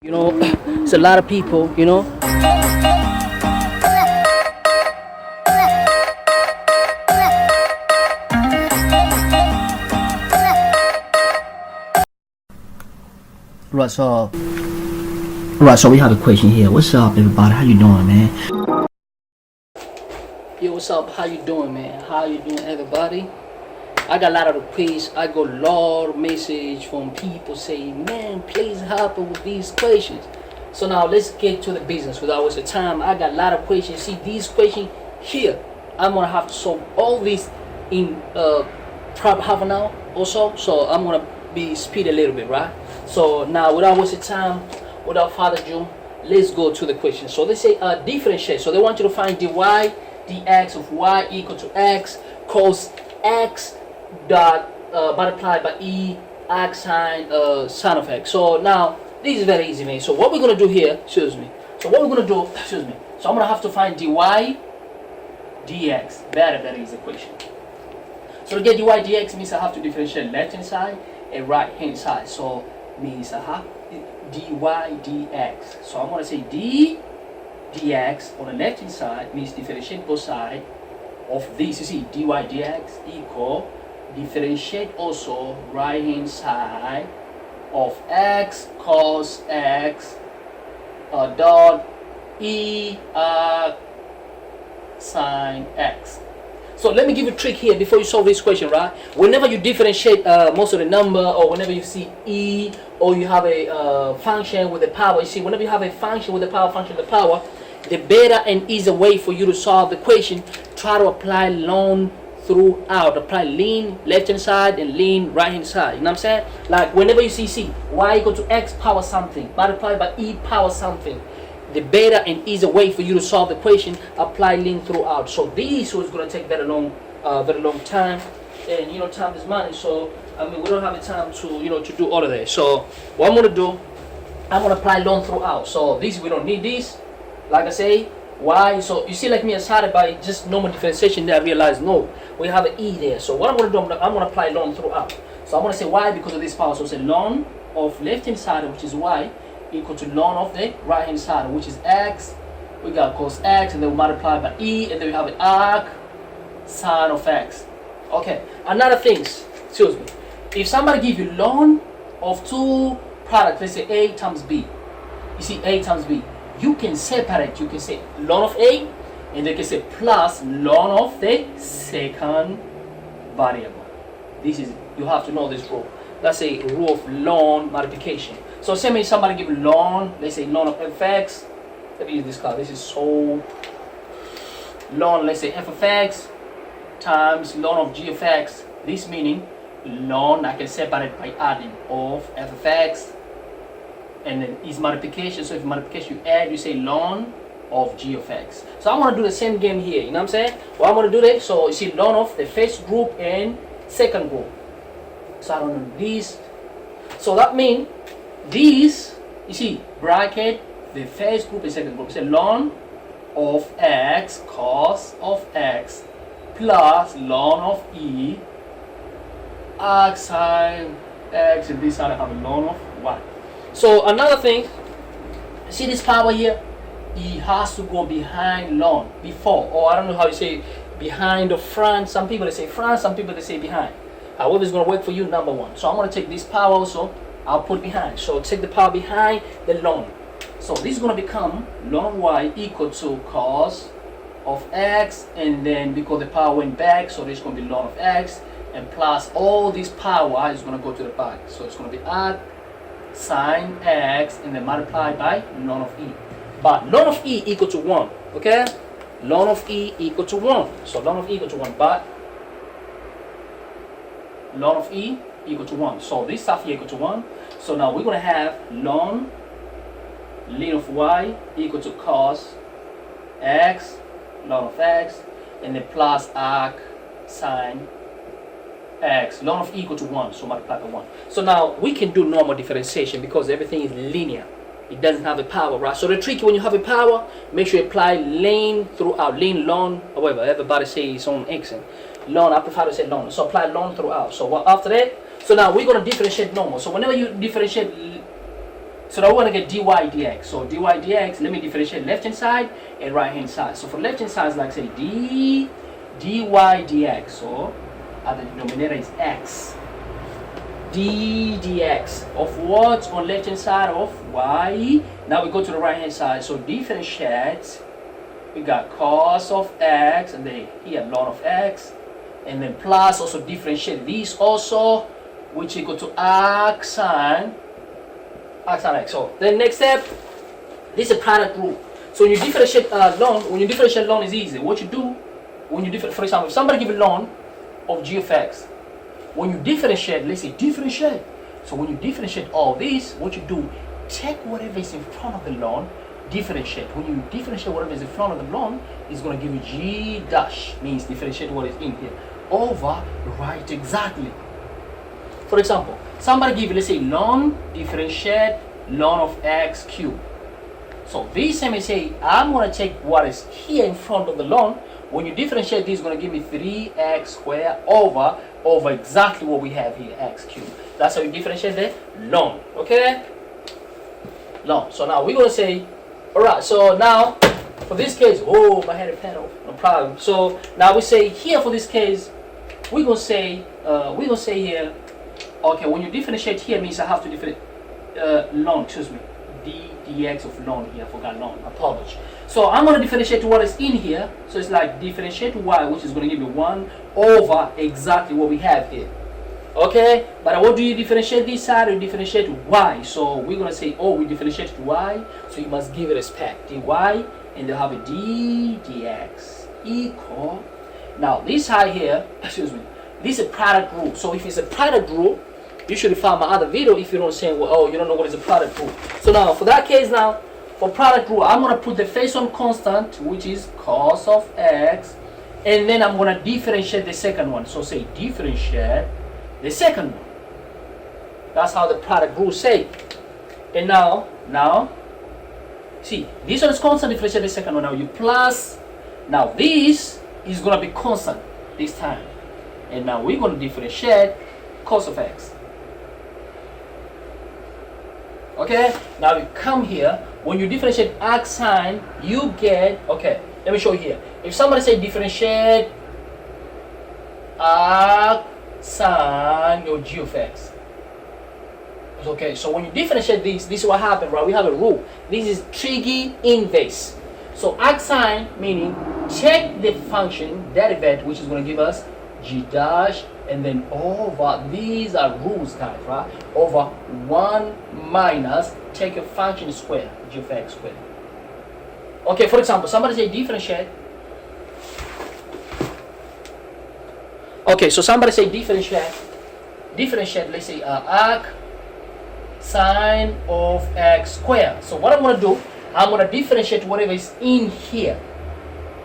It's a lot of people. Right, so we have a question here. What's up, everybody? How you doing, man? Yo, what's up? How you doing, man? How you doing, everybody? I got a lot of requests. I got a lot of message from people saying, man, please help me with these questions. So now let's get to the business without wasting time. I got a lot of questions. See, these questions here, I'm gonna have to solve all these in probably half an hour or so. So I'm gonna be speed a little bit, right? So now without wasting time, without further ado, let's go to the question. So let's say differentiate. So they want you to find dy dx of y equal to x cos x dot multiplied by e x sine of x. So now this is very easy, man. So what we're gonna do here, So what we're gonna do, So I'm gonna have to find dy dx. Very easy equation. So to get dy dx means I have to differentiate left hand side and right hand side. So means I have dy dx. So I'm gonna say d dx on the left hand side means differentiate both sides of this. You see, dy dx equal differentiate also right hand side of x cos x dot e sine x. So let me give you a trick here before you solve this question, right? Whenever you differentiate most of the number, or whenever you see e, or you have a function with a power, you see, whenever you have a function with a power, function with a power, the better and easier way for you to solve the question, try to apply ln throughout. Apply lean left hand side and lean right hand side. You know what I'm saying? Like whenever you see y equal to x power something multiplied by e power something, the better and easier way for you to solve the question, apply lean throughout. So this was going to take very long time, and time is money. So we don't have the time to to do all of that. So what I'm going to do, I'm going to apply lean throughout. So this, we don't need this. Like I say, y. So you see, like me, I started by just normal differentiation. Then I realized no, we have an e there. So what I'm going to do, I'm going to apply lean throughout. So I'm going to say y because of this power. So say ln of left hand side, which is y, equal to ln of the right hand side, which is x. We got cos x, and then we multiply by e, and then we have an arc sine of x. Okay, another thing, excuse me, if somebody give you ln of two products, let's say a times b, you see a times b, you can separate. You can say ln of a, and they can say plus ln of the second variable. This is, you have to know this rule. That's a rule of ln multiplication. So say me somebody give ln, let's say ln of fx. Let me use this card. This is so ln, let's say f of x times ln of g of x. This meaning ln I can separate by adding of f of x, and then is multiplication. So if multiplication you add, you say ln of g of x. So I'm gonna do the same game here. You know what I'm saying? Well, I'm gonna do that. So you see ln of the first group and second group. So I don't know this. So that means this, you see, bracket the first group and second group. Say ln of x cos of x plus ln of e x sine x, and this side I have a ln of y. So another thing, see this power here, it has to go behind ln, before, or I don't know how you say behind or front. Some people they say front, some people they say behind. However it's going to work for you, number one. So I'm going to take this power also, I'll put behind. So take the power behind the ln. So this is going to become ln of y equal to cos of x, and then because the power went back, so this is going to be ln of x, and plus all this power is going to go to the back. So it's going to be arc sine x, and then multiplied by ln of e. But ln of e equal to 1, okay? Ln of e equal to 1. So ln of e equal to 1, but ln of e equal to 1. So this stuff here equal to 1. So now we're going to have ln of y equal to cos x, ln of x, and then plus arc sine x. Ln of e equal to 1, so multiply by 1. So now we can do normal differentiation because everything is linear. It doesn't have a power, right? So the trick when you have a power, make sure you apply lean throughout. Lean, ln, however, everybody say it's on x. Ln, I prefer to say ln. So apply ln throughout. So after that, so now we're going to differentiate normal. So whenever you differentiate So now we want to get dy dx. So dy dx, let me differentiate left hand side and right hand side. So for left hand side, it's like say dy dx. So the denominator is x. D dx of what on left hand side of y. Now we go to the right hand side. So differentiate. We got cos of x, and then here ln of x, and then plus also differentiate these also, which equal to arc sin x. So then next step, this is a product rule. So when you differentiate ln, is easy. What you do when you for example, if somebody give a ln of g of x, when you differentiate, let's say differentiate. So when you differentiate all this, what you do, take whatever is in front of the ln, differentiate. When you differentiate whatever is in front of the ln, it's going to give you g dash, means differentiate what is in here, over right exactly. For example, somebody give you, let's say ln differentiate ln of x cubed. So this time I say, I'm going to take what is here in front of the ln. When you differentiate this, is going to give me 3x squared over exactly what we have here, x cubed. That's how you differentiate the ln, okay? Ln. So now we're going to say, alright, so now for this case, oh, my head pen off, no problem. So now we say here for this case, we're going to say here, okay, when you differentiate here means I have to differentiate ln, excuse me, dx of ln here, I forgot ln, apology. So I'm going to differentiate what is in here, so it's like differentiate y, which is going to give me 1 over exactly what we have here. Okay, but what do you differentiate this side? You differentiate y. So we're going to say, oh, we differentiate y, so you must give it respect, dy, and they'll have a d dx equal. Now this side here, excuse me, this is a product rule. So if it's a product rule, you should find my other video if you don't say, well, oh, you don't know what is a product rule. So now for that case now, for product rule, I'm going to put the face on constant, which is cos of x, and then I'm going to differentiate the second one. So say differentiate the second one. That's how the product rule say. And now, see, this one is constant, differentiate the second one. Now you plus, now this is going to be constant this time. And now we're going to differentiate cos of x. Okay, now you come here, when you differentiate arc sine, you get, okay, let me show you here. If somebody say differentiate arc sine your g of x. Okay, so when you differentiate this is what happened, right? We have a rule. This is trig inverse. So arc sine meaning check the function derivative, which is going to give us g dash, and then over, these are rules guys, right? Over 1 minus, take a function square, g of x squared. Okay, for example, somebody say differentiate. Okay, so somebody say differentiate, let's say arc sine of x squared. So what I'm going to do, I'm going to differentiate whatever is in here,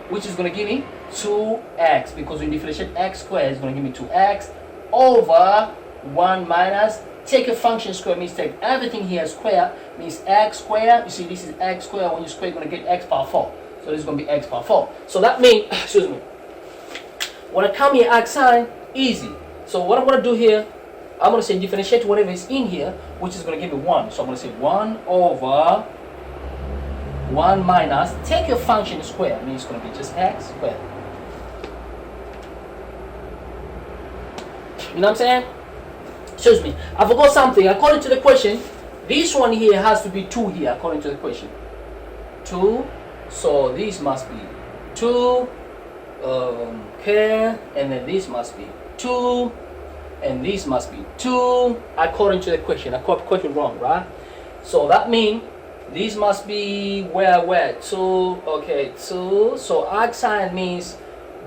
which is going to give me 2x, because when you differentiate x squared, it's going to give me 2x over 1 minus, take a function square, means take everything here square, means x squared. You see, this is x squared. When you square, you're going to get x power 4. So this is going to be x power 4. So that means, excuse me, when I come here, arc sine, easy. So what I'm going to do here, I'm going to say differentiate whatever is in here, which is going to give me 1. So I'm going to say 1 over 1 minus, take your function square, means it's going to be just x squared. You know what I'm saying? Excuse me, I forgot something. According to the question, this one here has to be 2 here, according to the question. 2, so this must be 2, okay, and then this must be 2, and this must be 2, according to the question. I got the question wrong, right? So that means this must be where 2, okay, 2. So arc sine means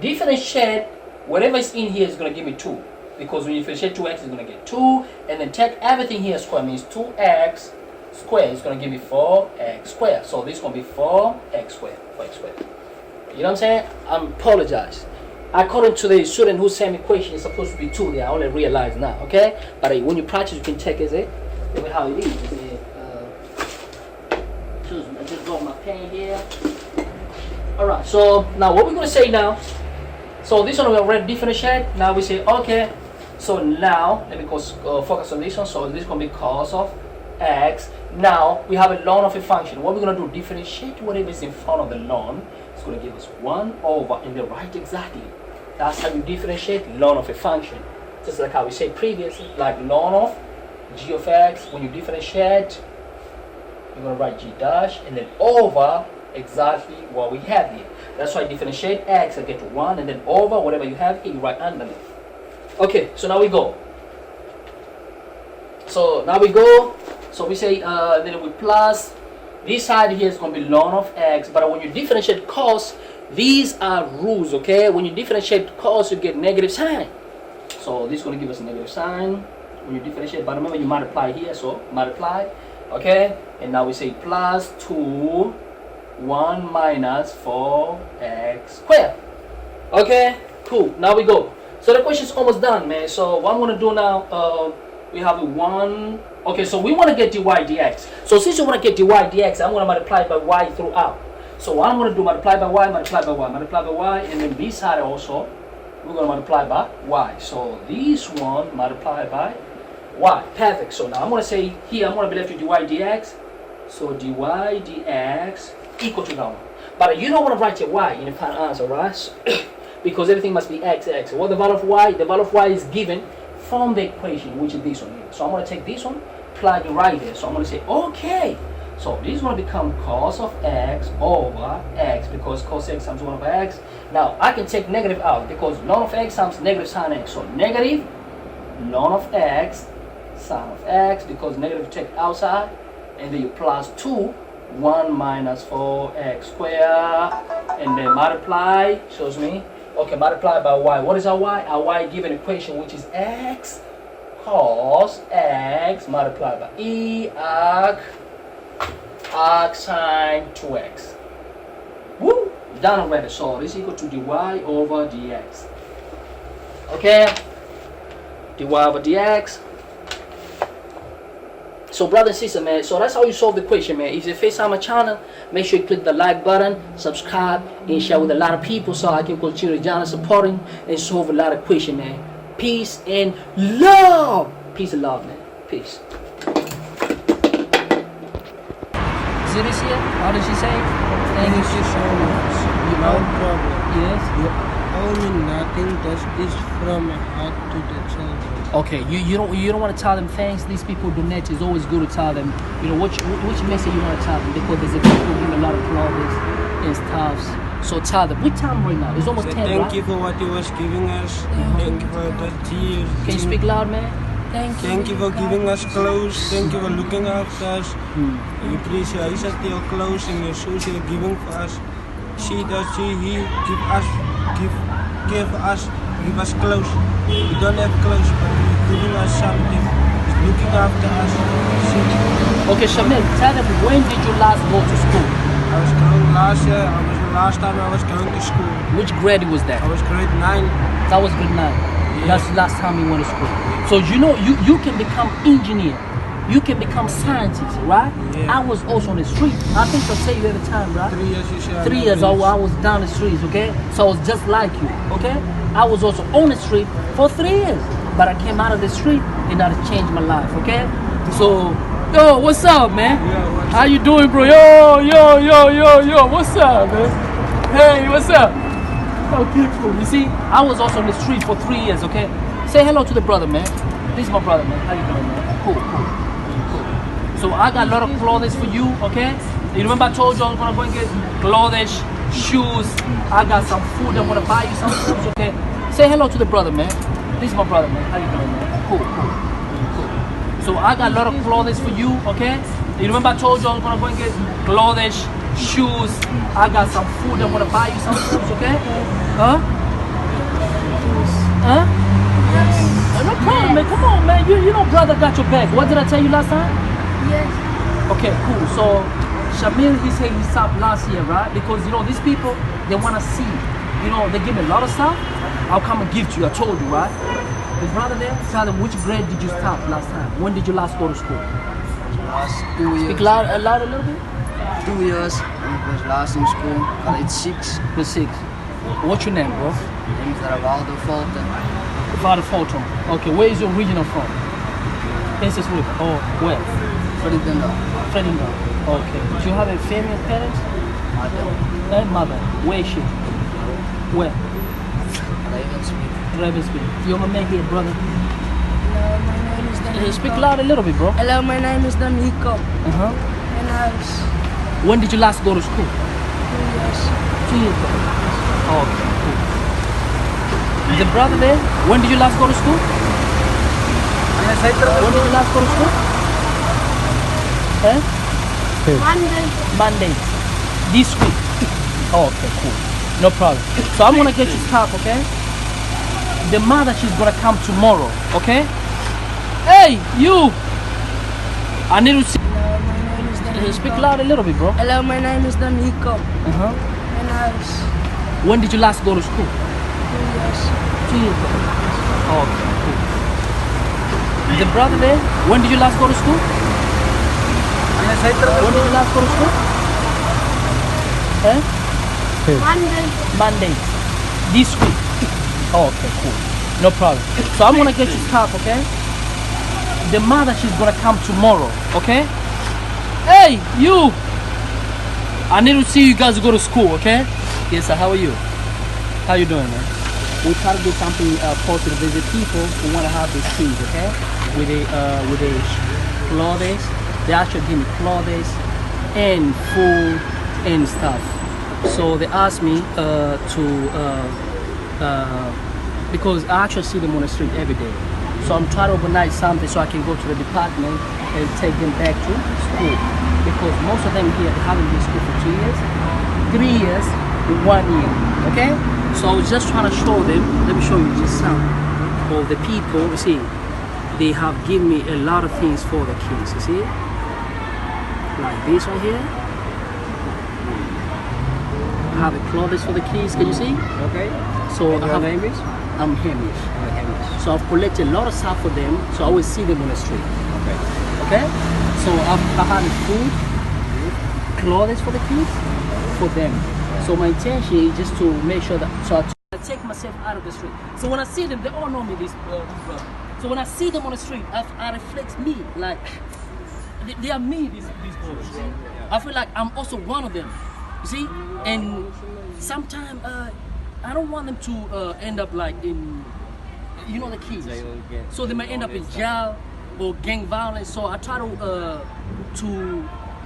differentiate whatever is in here is going to give me 2. Because when you differentiate 2x, it's going to get 2. And then take everything here square, means 2x squared is going to give me 4x squared. So this is going to be 4x squared. 4x squared. You know what I'm saying? I apologize. According to the student who sent me question, it's supposed to be 2 there. I only realized now, okay? But when you practice, you can check it. Look at how it is. Excuse me, I just got my pen here. Alright, so now what we're going to say now. So this one we already differentiate. Now we say, okay. So now, let me go focus on this one. So this is going to be cos of x. Now we have a ln of a function. What we're going to do, differentiate whatever is in front of the ln. It's going to give us 1 over, and then write exactly. That's how you differentiate ln of a function. Just like how we said previously, like ln of g of x. When you differentiate, you're going to write g dash and then over exactly what we have here. That's why differentiate x, I get to 1, and then over whatever you have here, you write underneath. Okay, so now we go. So we say, then we plus, this side here is going to be ln of x, but when you differentiate cos, these are rules, okay? When you differentiate cos, you get negative sign. So this is going to give us a negative sign when you differentiate, but remember you multiply here, so multiply, okay? And now we say plus 2, 1 minus 4x squared. Okay, cool, now we go. So the question is almost done, man. So what I'm going to do now, we have a 1. Okay, so we want to get dy dx. So since you want to get dy dx, I'm going to multiply by y throughout. So what I'm going to do, multiply by y, multiply by y, multiply by y, and then this side also, we're going to multiply by y. So this one multiply by y. Perfect. So now I'm going to say here, I'm going to be left with dy dx. So dy dx equal to that one. But you don't want to write your y in the final answer, right? Because everything must be x. What the value of y? The value of y is given from the equation, which is this one here. So I'm going to take this one, plug it right there. So I'm going to say, okay. So this is going to become cos of x over x, because cos x times 1 over x. Now I can take negative out, because ln of x times negative sin x. So negative ln of x sin of x, because negative take outside, and then you plus 2, 1 minus 4x squared, and then multiply, shows me, okay, multiply by y. What is our y? Our y given equation, which is x cos x multiplied by e arc sine 2x. Woo! Done already. So this is equal to dy over dx. Okay? dy over dx. So brother and sister, man, so that's how you solve the question, man. If you're first time on my channel, make sure you click the like button, subscribe, and share with a lot of people so I can continue to supporting and solve a lot of questions, man. Peace and love. Peace and love, man. Peace. See this here? How did she say? Thank you so much. No problem. Yes? Only nothing does is from my heart to the children. Okay, you don't want to tell them thanks. These people donate. It's always good to tell them, you know, which message you want to tell them, because there's a people giving a lot of clothes and stuff. So tell them. What time right now? It's almost 10, thank right? you for what you was giving us. Thank you for the tears. Can you speak loud, man? Thank you for giving us clothes. Thank you for looking after us. We appreciate your clothes and your shoes you're giving for us. See that he give us clothes. We don't have clothes, but he's giving us something. He's looking after us. Okay, Shamil, tell them, when did you last go to school? I was going last year. Last time I was going to school. Which grade was that? I was grade 9. That was grade 9. Yeah. That's the last time you went to school. So you know, you can become engineer. You can become scientist, right? Yeah. I was also on the street. I think I say you every time, right? 3 years you said. 3 years I was down the streets, okay? So I was just like you, okay? I was also on the street for 3 years. But I came out of the street and that changed my life, okay? So, yo, what's up, man? Yeah, how you doing, bro? Yo, what's up, man? Hey, what's up? Okay, cool. You see, I was also on the street for 3 years, okay? Say hello to the brother, man. This is my brother, man. How you doing, man? Cool. So I got a lot of clothes for you, okay? You remember I told you I was gonna go and get clothes, shoes. I got some food. I'm gonna buy you some food, okay? Say hello to the brother, man. This is my brother, man. How you doing, man? Cool. So I got a lot of clothes for you, okay? You remember I told you I was gonna go and get clothes, shoes. I got some food. I'm gonna buy you some food, okay? Huh? No problem, man. Come on, man. You know brother got your back. What did I tell you last time? Yes. Okay, cool. So Shamil, he said he stopped last year, right? Because you know these people, they wanna see. You know, they give me a lot of stuff. I'll come and give to you. I told you, right? The brother there, tell them which grade did you stop last time? When did you last go to school? Last 2 years. Speak loud a little bit. 2 years. I was last in school. Grade 6. The 6. What's your name, bro? Name's Ravaldo Fulton. Father Fulton. Okay, where is your region from? Princess William. Oh, where? Ferdinand. Ferdinand. Okay. Do you have a female parents? Mother. Mother. Where is she? Where? Ravensby. Ravensby. Your mama here, brother. Hello, my name is D'Amico. Speak loud a little bit, bro. Hello, my name is D'Amico. Uh-huh. And I was When did you last go to school? 2 years. 2 years ago. Okay, cool. The brother there, when did you last go to school? When did you last go to school? Huh? Monday. Monday. This week. Okay, cool. No problem. So I'm gonna get you stuff, okay? The mother, she's gonna come tomorrow, okay? Hey, you! I need to see. Hello, my name is D'Amico. Speak loud a little bit, bro. Hello, my name is D'Amico. Uh-huh. And I was When did you last go to school? 2 years. 2 years ago. Okay, cool. The brother there, when did you last go to school? When did you last go to school? Huh? Monday. Monday. This week. Okay, cool. No problem. So I'm gonna get you stuff, okay? The mother, she's gonna come tomorrow, okay? Hey, you! I need to see you guys go to school, okay? Yes, sir. How are you? How you doing, man? We try to do something positive. There's the people who want to have these things, okay? With the clothes. They actually give me clothes and food and stuff. So they asked me because I actually see them on the street every day. So I'm trying to organize something so I can go to the department and take them back to school. Because most of them here, they haven't been to school for 2 years, 3 years, 1 year, okay? So I was just trying to show them, let me show you just some of the people, you see, they have given me a lot of things for the kids, you see? Like this right here. I have the clothes for the kids, can you see? Okay. So And I your have, name is? I'm Hamish. So I've collected a lot of stuff for them, so I always see them on the street. Okay. Okay? So I have food, clothes for the kids, for them. So my intention is just to make sure that, so I take myself out of the street. So when I see them, they all know me, this brother. So when I see them on the street, I reflect me, like, they are me, these boys. I feel like I'm also one of them, you see? And sometimes, I don't want them to end up like in, you know, the kids. So they might end up in jail or gang violence. So I try to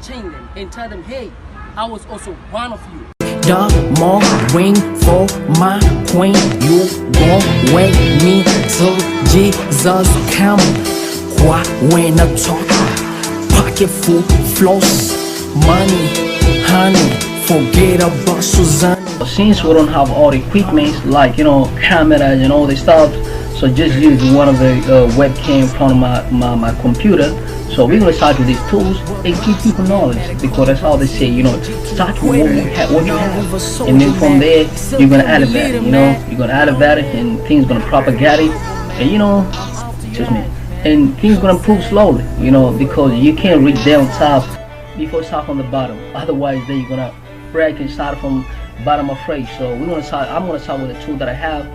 change them and tell them, hey, I was also one of you. Diamond ring for my queen. You gon' with me till Jesus come. Why when I talk? Pocket full floss, money, honey. Forget about Suzanne. Since we don't have all the equipment like, you know, cameras and all this stuff, so just use one of the webcam from my computer. So we're gonna start with these tools and give people knowledge, because that's how they say, you know, start with what you have, and then from there you're gonna elevate it, you know, you're gonna elevate it and things gonna propagate it, and you know, excuse me, and things gonna improve slowly, you know, because you can't reach down top before start from the bottom, otherwise then you're gonna break and start from bottom of phrase. So we're gonna start, I'm gonna start with the tool that I have,